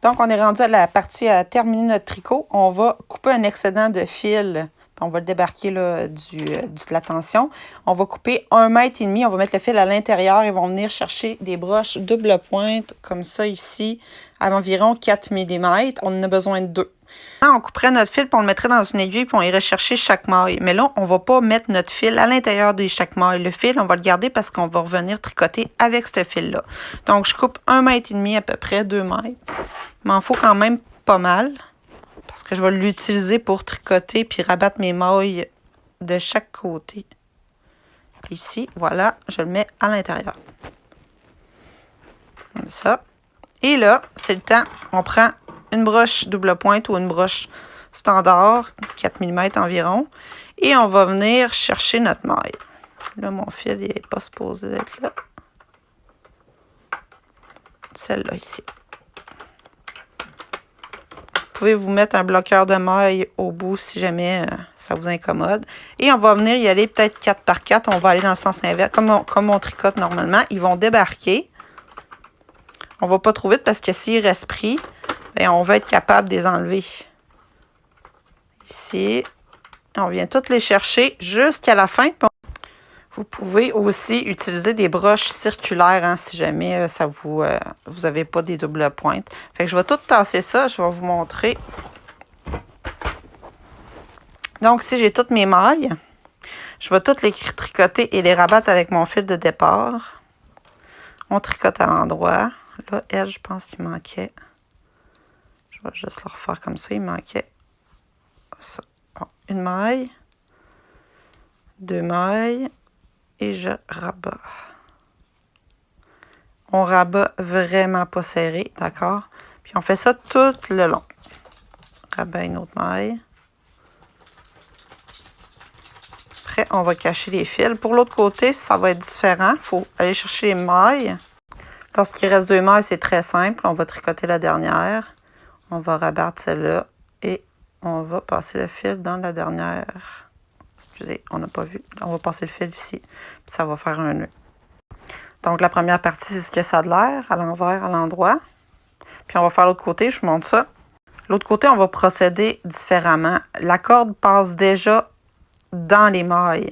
Donc, on est rendu à la partie à terminer notre tricot. On va couper un excédent de fil. On va le débarquer là, de la tension. On va couper 1,5 m. On va mettre le fil à l'intérieur. Ils vont venir chercher des broches double pointe, comme ça ici, à environ 4 mm. On en a besoin de 2. Là, on couperait notre fil, puis on le mettrait dans une aiguille, puis on irait chercher chaque maille. Mais là, on ne va pas mettre notre fil à l'intérieur de chaque maille. Le fil, on va le garder parce qu'on va revenir tricoter avec ce fil-là. Donc, je coupe 1,5 m à peu près, 2 mètres. Il m'en faut quand même pas mal. Parce que je vais l'utiliser pour tricoter puis rabattre mes mailles de chaque côté. Ici, voilà, je le mets à l'intérieur. Comme ça. Et là, c'est le temps. On prend une broche double pointe ou une broche standard, 4 mm environ. Et on va venir chercher notre maille. Là, mon fil n'est pas supposé être là. Celle-là ici. Vous pouvez vous mettre un bloqueur de maille au bout si jamais ça vous incommode. Et on va venir y aller peut-être 4 par 4. On va aller dans le sens inverse, comme on tricote normalement. Ils vont débarquer. On va pas trop vite parce que s'ils restent pris, bien, on va être capable de les enlever. Ici, on vient toutes les chercher jusqu'à la fin. Vous pouvez aussi utiliser des broches circulaires hein, si jamais ça vous n'avez pas des doubles pointes. Fait que je vais tout tasser ça. Je vais vous montrer. Donc, si j'ai toutes mes mailles, je vais toutes les tricoter et les rabattre avec mon fil de départ. On tricote à l'endroit. Là, elle, je pense qu'il manquait. Je vais juste le refaire comme ça. Il manquait ça. Bon, une maille. 2 mailles. Et je rabats. On rabat vraiment pas serré, d'accord? Puis on fait ça tout le long. Rabat une autre maille. Après, on va cacher les fils. Pour l'autre côté, ça va être différent. Il faut aller chercher les mailles. Lorsqu'il reste 2 mailles, c'est très simple. On va tricoter la dernière. On va rabattre celle-là. Et on va passer le fil dans la dernière. Excusez, on n'a pas vu. On va passer le fil ici. Puis ça va faire un nœud. Donc, la première partie, c'est ce que ça a de l'air, à l'envers, à l'endroit. Puis, on va faire l'autre côté, je vous montre ça. L'autre côté, on va procéder différemment. La corde passe déjà dans les mailles.